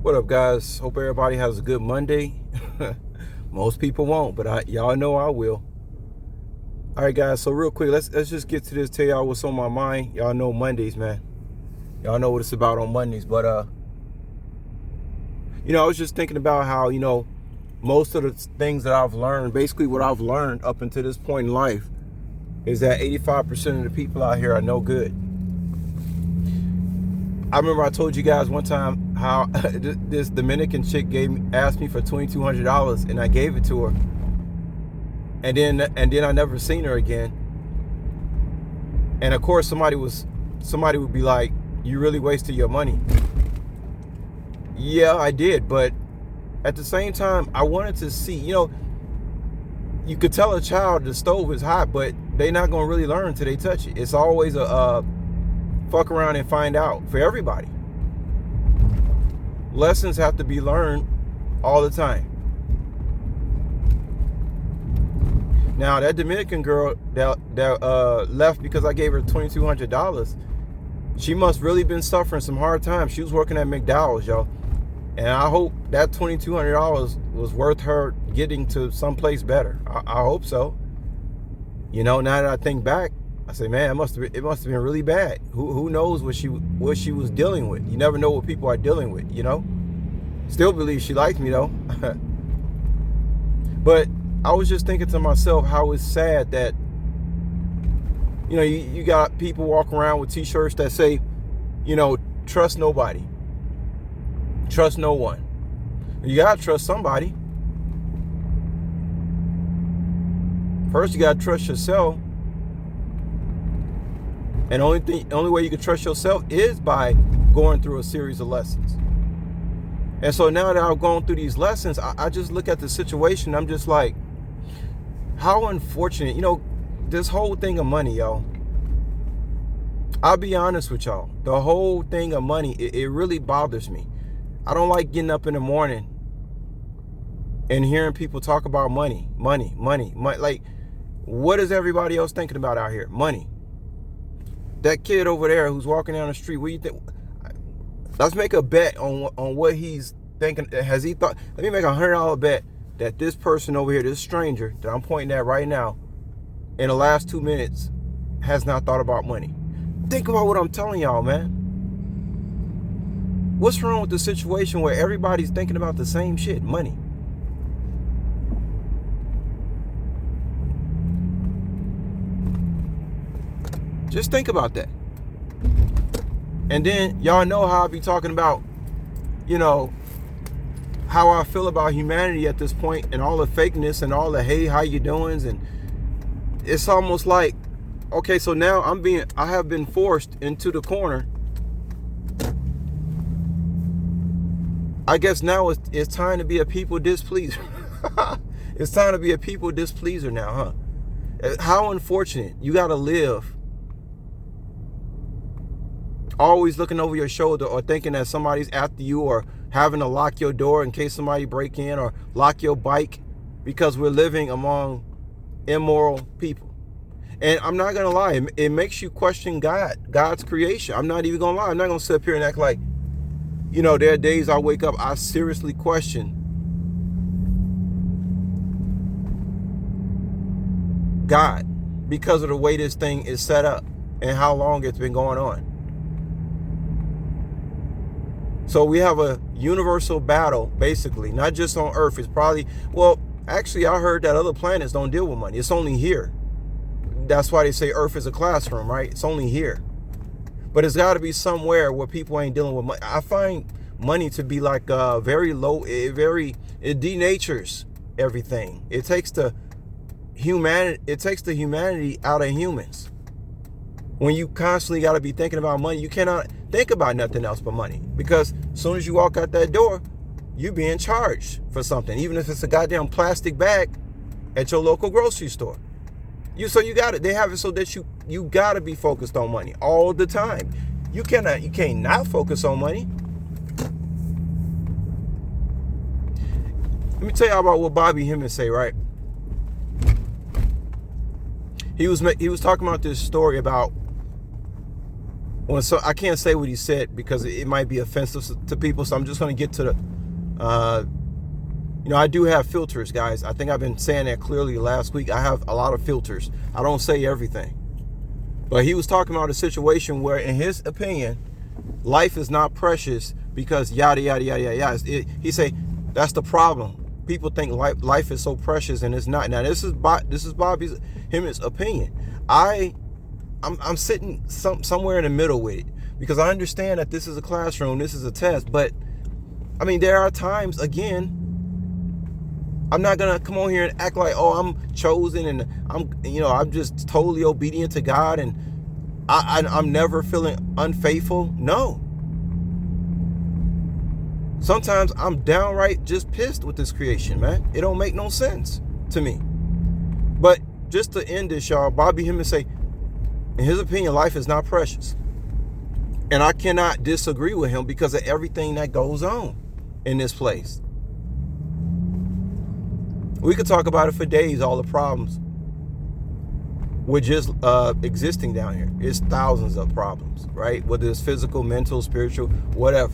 What up, guys? Hope everybody has a good Monday. Most people won't, but y'all know I will. All right, guys. So real quick, let's just get to this. Tell y'all what's on my mind. Y'all know Mondays, man. Y'all know what it's about on Mondays. But I was just thinking about how most of the things that I've learned, basically what I've learned up until this point in life, is that 85% of the people out here are no good. I remember I told you guys one time how this Dominican chick asked me for $2,200, and I gave it to her, and then I never seen her again. And of course, somebody would be like, "You really wasted your money." Yeah, I did, but at the same time, I wanted to see. You could tell a child the stove is hot, but they're not gonna really learn till they touch it. It's always a fuck around and find out for everybody. Lessons have to be learned all the time. Now, that Dominican girl that left because I gave her $2,200, she must really been suffering some hard times. She was working at McDowell's, y'all. And I hope that $2,200 was worth her getting to someplace better. I hope so. Now that I think back, I say, man, it must have been really bad. Who knows what she was dealing with? You never know what people are dealing with. Still believe she likes me though. But I was just thinking to myself how it's sad that you got people walking around with T-shirts that say, trust nobody, trust no one. You gotta trust somebody. First, you gotta trust yourself. And the only way you can trust yourself is by going through a series of lessons. And so now that I've gone through these lessons, I just look at the situation. I'm just like, how unfortunate. This whole thing of money, y'all. I'll be honest with y'all. The whole thing of money, it really bothers me. I don't like getting up in the morning and hearing people talk about money. Like, what is everybody else thinking about out here? Money. That kid over there who's walking down the street, what do you think? Let's make a bet on what he's thinking. Has he thought? Let me make $100 bet that this person over here, this stranger that I'm pointing at right now, in the last 2 minutes, has not thought about money. Think about what I'm telling y'all, man. What's wrong with the situation where everybody's thinking about the same shit? Money. Just think about that. And then y'all know how I be talking about, how I feel about humanity at this point, and all the fakeness and all the hey, how you doings, and it's almost like, okay, so now I have been forced into the corner. I guess now it's time to be a people displeaser. It's time to be a people displeaser now, huh? How unfortunate. You gotta live always looking over your shoulder, or thinking that somebody's after you, or having to lock your door in case somebody break in, or lock your bike, because we're living among immoral people. And I'm not gonna lie, it makes you question God's creation. I'm not even gonna lie. I'm not gonna sit up here and act like, there are days I wake up, I seriously question God because of the way this thing is set up and how long it's been going on. So we have a universal battle, basically, not just on Earth. It's probably, actually, I heard that other planets don't deal with money. It's only here. That's why they say Earth is a classroom, right? It's only here. But it's got to be somewhere where people ain't dealing with money. I find money to be like very low, it denatures everything. It takes the humanity out of humans. When you constantly got to be thinking about money, you cannot think about nothing else but money. Because as soon as you walk out that door, you're being charged for something. Even if it's a goddamn plastic bag at your local grocery store. You got it. They have it so that you got to be focused on money all the time. You can't not focus on money. Let me tell y'all about what Bobby Hemmings say, right? He was talking about this story about Well, so I can't say what he said because it might be offensive to people. So I'm just going to get to the, I do have filters, guys. I think I've been saying that clearly last week. I have a lot of filters. I don't say everything. But he was talking about a situation where, in his opinion, life is not precious because yada, yada, yada, yada, yada. He say that's the problem. People think life is so precious and it's not. Now, this is Bobby's, his opinion. I'm sitting somewhere in the middle with it because I understand that this is a classroom, this is a test, but I mean, there are times, again, I'm not gonna come on here and act like, oh, I'm chosen and I'm just totally obedient to God and I'm never feeling unfaithful. No. Sometimes I'm downright just pissed with this creation, man. It don't make no sense to me. But just to end this, y'all, Bobby Hemming say, in his opinion, life is not precious. And I cannot disagree with him because of everything that goes on in this place. We could talk about it for days, all the problems with just existing down here. It's thousands of problems, right? Whether it's physical, mental, spiritual, whatever.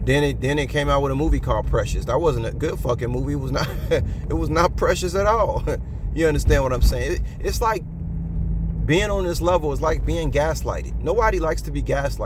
Then it came out with a movie called Precious. That wasn't a good fucking movie. It was not precious at all. You understand what I'm saying? It's like being on this level is like being gaslighted. Nobody likes to be gaslighted.